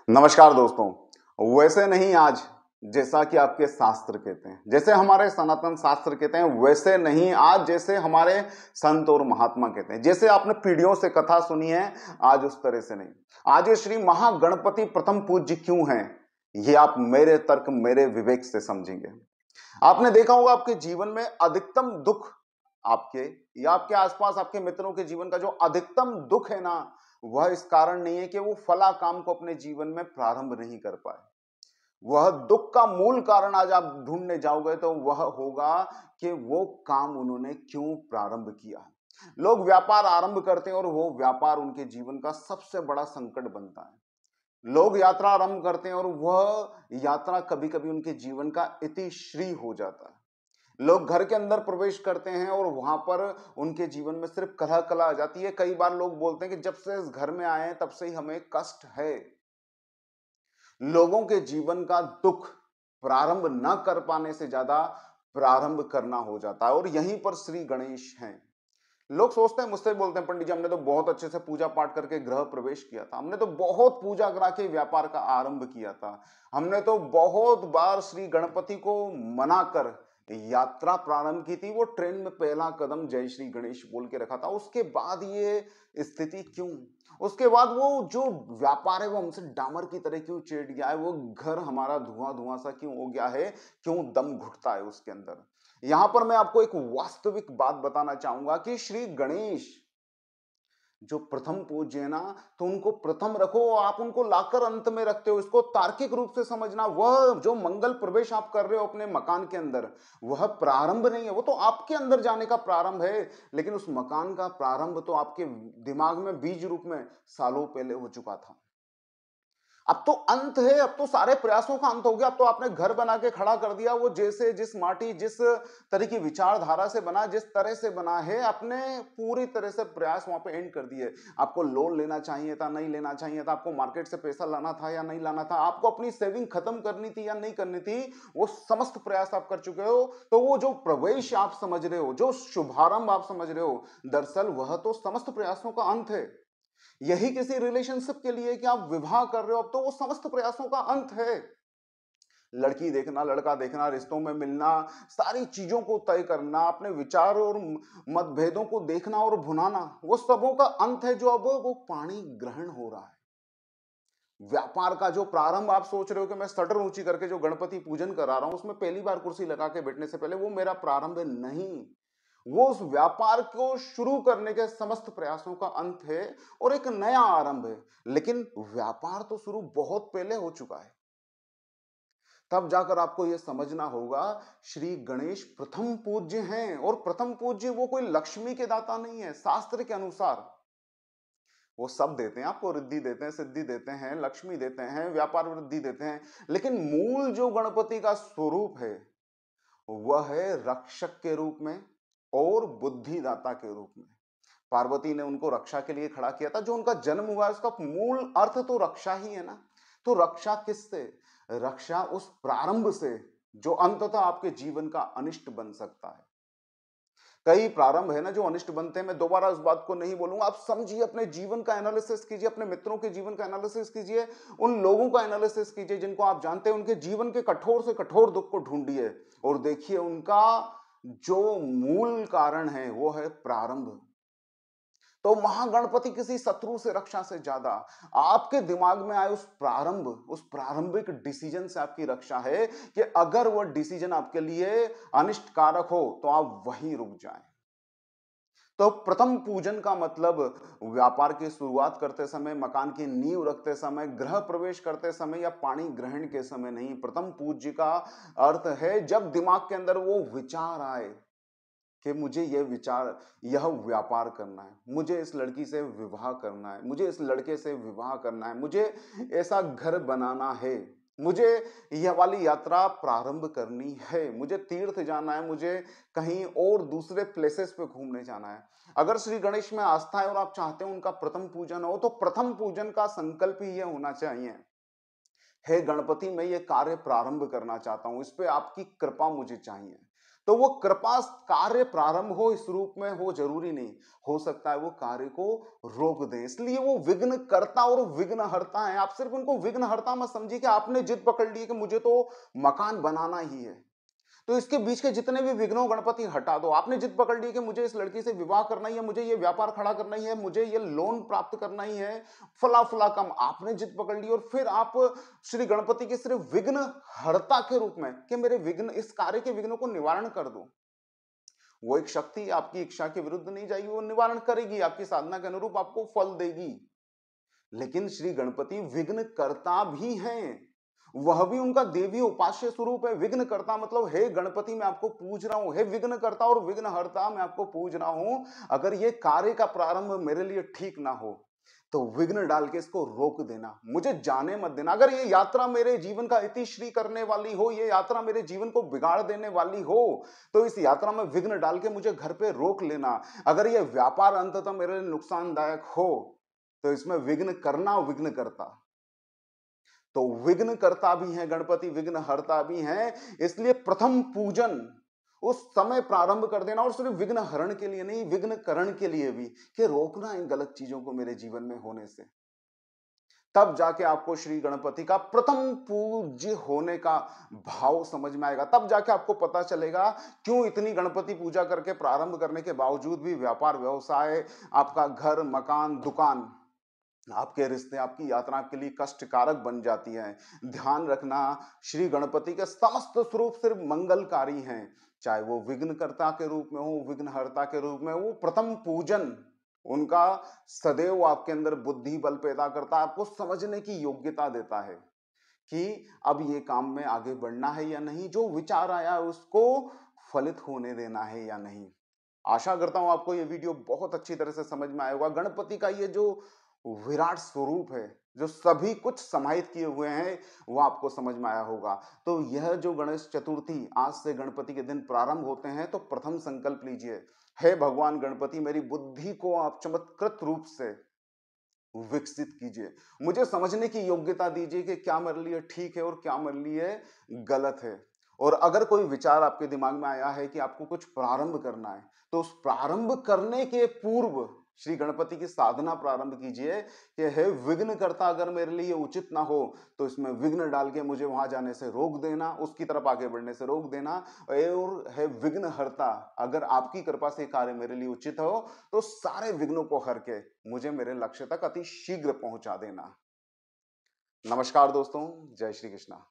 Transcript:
नमस्कार दोस्तों। वैसे नहीं आज, जैसा कि आपके शास्त्र कहते हैं, जैसे हमारे सनातन शास्त्र कहते हैं, वैसे नहीं आज, जैसे हमारे संत और महात्मा कहते हैं, जैसे आपने पीढ़ियों से कथा सुनी है, आज उस तरह से नहीं। आज ये श्री महागणपति प्रथम पूज्य क्यों हैं, ये आप मेरे तर्क, मेरे विवेक से समझेंगे। आपने देखा होगा आपके जीवन में अधिकतम दुख, आपके या आपके आसपास आपके मित्रों के जीवन का जो अधिकतम दुख है ना, वह इस कारण नहीं है कि वो फला काम को अपने जीवन में प्रारंभ नहीं कर पाए। वह दुख का मूल कारण आज आप ढूंढने जाओगे तो वह होगा कि वो काम उन्होंने क्यों प्रारंभ किया। लोग व्यापार आरंभ करते हैं और वो व्यापार उनके जीवन का सबसे बड़ा संकट बनता है। लोग यात्रा आरंभ करते हैं और वह यात्रा कभी कभी उनके जीवन का इतिश्री हो जाता है। लोग घर के अंदर प्रवेश करते हैं और वहां पर उनके जीवन में सिर्फ कलह कला आ जाती है। कई बार लोग बोलते हैं कि जब से इस घर में आए हैं तब से ही हमें कष्ट है। लोगों के जीवन का दुख प्रारंभ न कर पाने से ज्यादा प्रारंभ करना हो जाता है, और यहीं पर श्री गणेश हैं। लोग सोचते हैं, मुझसे बोलते हैं, पंडित जी हमने तो बहुत अच्छे से पूजा पाठ करके गृह प्रवेश किया था, हमने तो बहुत पूजा करा के व्यापार का आरंभ किया था, हमने तो बहुत बार श्री गणपति को मनाकर यात्रा प्रारंभ की थी, वो ट्रेन में पहला कदम जय श्री गणेश बोल के रखा था, उसके बाद ये स्थिति क्यों? उसके बाद वो जो व्यापार है वो हमसे डामर की तरह क्यों चिढ़ गया है? वो घर हमारा धुआं धुआं सा क्यों हो गया है? क्यों दम घुटता है उसके अंदर? यहां पर मैं आपको एक वास्तविक बात बताना चाहूंगा कि श्री गणेश जो प्रथम पूज्य है ना, तो उनको प्रथम रखो। आप उनको लाकर अंत में रखते हो, इसको तार्किक रूप से समझना। वह जो मंगल प्रवेश आप कर रहे हो अपने मकान के अंदर, वह प्रारंभ नहीं है, वो तो आपके अंदर जाने का प्रारंभ है। लेकिन उस मकान का प्रारंभ तो आपके दिमाग में बीज रूप में सालों पहले हो चुका था। अब तो अंत है, अब तो सारे प्रयासों का अंत हो गया। अब तो आपने घर बना के खड़ा कर दिया, वो जैसे जिस माटी जिस तरह की विचारधारा से बना, जिस तरह से बना है, आपने पूरी तरह से प्रयास वहां पे एंड कर दिए। आपको लोन लेना चाहिए था, नहीं लेना चाहिए था, आपको मार्केट से पैसा लाना था या नहीं लाना था, आपको अपनी सेविंग खत्म करनी थी या नहीं करनी थी, वो समस्त प्रयास आप कर चुके हो। तो वो जो प्रवेश आप समझ रहे हो, जो शुभारंभ आप समझ रहे हो, दरअसल वह तो समस्त प्रयासों का अंत है। यही किसी रिलेशनशिप के लिए कि आप विवाह कर रहे हो, अब तो वो समस्त प्रयासों का अंत है। लड़की देखना, लड़का देखना, रिश्तों में मिलना, सारी चीजों को तय करना, अपने विचार और मतभेदों को देखना और भुनाना, वो सबों का अंत है, जो अब वो पाणी ग्रहण हो रहा है। व्यापार का जो प्रारंभ आप सोच रहे हो कि मैं सटर ऊंची करके जो गणपति पूजन करा रहा हूं, उसमें पहली बार कुर्सी लगा के बैठने से पहले, वो मेरा प्रारंभ नहीं। वो उस व्यापार को शुरू करने के समस्त प्रयासों का अंत है और एक नया आरंभ है। लेकिन व्यापार तो शुरू बहुत पहले हो चुका है। तब जाकर आपको यह समझना होगा, श्री गणेश प्रथम पूज्य हैं। और प्रथम पूज्य वो कोई लक्ष्मी के दाता नहीं है। शास्त्र के अनुसार वो सब देते हैं, आपको रिद्धि देते हैं, सिद्धि देते हैं, लक्ष्मी देते हैं, व्यापार वृद्धि देते हैं। लेकिन मूल जो गणपति का स्वरूप है, वह है रक्षक के रूप में और बुद्धिदाता के रूप में। पार्वती ने उनको रक्षा के लिए खड़ा किया था। जो उनका जन्म हुआ है, उसका मूल अर्थ तो रक्षा ही है ना। तो रक्षा किससे? रक्षा उस प्रारंभ से जो अंततः आपके जीवन का अनिष्ट बन सकता है। कई प्रारंभ है ना जो अनिष्ट बनते हैं। मैं दोबारा उस बात को नहीं बोलूंगा। आप समझिए, अपने जीवन का एनालिसिस कीजिए, अपने मित्रों के जीवन का एनालिसिस कीजिए, उन लोगों का एनालिसिस कीजिए जिनको आप जानते हैं, उनके जीवन के कठोर से कठोर दुख को ढूंढिए और देखिए उनका जो मूल कारण है वो है प्रारंभ। तो महागणपति किसी शत्रु से रक्षा से ज्यादा आपके दिमाग में आए उस प्रारंभ, उस प्रारंभिक डिसीजन से आपकी रक्षा है कि अगर वह डिसीजन आपके लिए अनिष्टकारक हो तो आप वहीं रुक जाएं। तो प्रथम पूजन का मतलब व्यापार की शुरुआत करते समय, मकान की नींव रखते समय, गृह प्रवेश करते समय या पाणी ग्रहण के समय नहीं। प्रथम पूज्य का अर्थ है जब दिमाग के अंदर वो विचार आए कि मुझे यह विचार, यह व्यापार करना है, मुझे इस लड़की से विवाह करना है, मुझे इस लड़के से विवाह करना है, मुझे ऐसा घर बनाना है, मुझे यह वाली यात्रा प्रारंभ करनी है, मुझे तीर्थ जाना है, मुझे कहीं और दूसरे प्लेसेस पे घूमने जाना है। अगर श्री गणेश में आस्था है और आप चाहते हो उनका प्रथम पूजन हो, तो प्रथम पूजन का संकल्प ही यह होना चाहिए, हे गणपति मैं ये कार्य प्रारंभ करना चाहता हूं, इस पे आपकी कृपा मुझे चाहिए। तो वो कृपा कार्य प्रारंभ हो इस रूप में हो जरूरी नहीं, हो सकता है वो कार्य को रोक दे, इसलिए वो विघ्न करता और विघ्न हरता है। आप सिर्फ उनको विघ्न हरता मत समझिए कि आपने जिद पकड़ ली कि मुझे तो मकान बनाना ही है, तो इसके बीच के जितने भी विघ्नों गणपति हटा दो। आपने जिद पकड़ ली कि मुझे इस लड़की से विवाह करना ही है, मुझे ये व्यापार खड़ा करना ही है, मुझे ये लोन प्राप्त करना ही है, फला फला काम आपने जिद पकड़ ली, और फिर आप श्री गणपति के सिर्फ विघ्न हरता के रूप में कि मेरे विघ्न, इस कार्य के विघ्नों को निवारण कर दो। वो एक शक्ति आपकी इच्छा के विरुद्ध नहीं जाएगी, वो निवारण करेगी, आपकी साधना के अनुरूप आपको फल देगी। लेकिन श्री गणपति विघ्न करता भी हैं, वह भी उनका देवी उपास्य स्वरूप है। विघ्न करता मतलब हे गणपति मैं आपको पूज रहा हूं, हे विघ्न करता और विघ्न हरता मैं आपको पूज रहा हूं, अगर ये कार्य का प्रारंभ मेरे लिए ठीक ना हो तो विघ्न डाल के इसको रोक देना, मुझे जाने मत देना। अगर ये यात्रा मेरे जीवन का इतिश्री करने वाली हो, ये यात्रा मेरे जीवन को बिगाड़ देने वाली हो, तो इस यात्रा में विघ्न डाल के मुझे घर पे रोक लेना। अगर ये व्यापार अंततः मेरे लिए नुकसानदायक हो तो इसमें विघ्न करना, विघ्न करता। तो विघ्न करता भी है गणपति, विघ्न हरता भी है, इसलिए प्रथम पूजन उस समय प्रारंभ कर देना, और सिर्फ विघ्न हरण के लिए नहीं, विघ्न करण के लिए भी, कि रोकना इन गलत चीजों को मेरे जीवन में होने से। तब जाके आपको श्री गणपति का प्रथम पूज्य होने का भाव समझ में आएगा, तब जाके आपको पता चलेगा क्यों इतनी गणपति पूजा करके प्रारंभ करने के बावजूद भी व्यापार व्यवसाय, आपका घर मकान दुकान, आपके रिश्ते, आपकी यात्रा के लिए कष्टकारक बन जाती है। ध्यान रखना, श्री गणपति के समस्त स्वरूप सिर्फ मंगलकारी हैं, चाहे वो विघ्नकर्ता के रूप में हो, विघ्नहर्ता के रूप में, वो प्रथम पूजन उनका सदैव आपके अंदर बुद्धि बल पैदा करता है, आपको समझने की योग्यता देता है कि अब ये काम में आगे बढ़ना है या नहीं, जो विचार आया है उसको फलित होने देना है या नहीं। आशा करता हूं आपको ये वीडियो बहुत अच्छी तरह से समझ में आया होगा। गणपति का ये जो विराट स्वरूप है, जो सभी कुछ समाहित किए हुए हैं, वो आपको समझ में आया होगा। तो यह जो गणेश चतुर्थी आज से गणपति के दिन प्रारंभ होते हैं, तो प्रथम संकल्प लीजिए, हे भगवान गणपति मेरी बुद्धि को आप चमत्कृत रूप से विकसित कीजिए, मुझे समझने की योग्यता दीजिए कि क्या मेरे लिए ठीक है और क्या मेरे लिए गलत है। और अगर कोई विचार आपके दिमाग में आया है कि आपको कुछ प्रारंभ करना है, तो उस प्रारंभ करने के पूर्व श्री गणपति की साधना प्रारंभ कीजिए कि हे विघ्न करता, अगर मेरे लिए उचित ना हो तो इसमें विघ्न डाल के मुझे वहां जाने से रोक देना, उसकी तरफ आगे बढ़ने से रोक देना। और हे विघ्न हरता, अगर आपकी कृपा से कार्य मेरे लिए उचित हो तो सारे विघ्नों को हर के मुझे मेरे लक्ष्य तक अति शीघ्र पहुंचा देना। नमस्कार दोस्तों, जय श्री कृष्णा।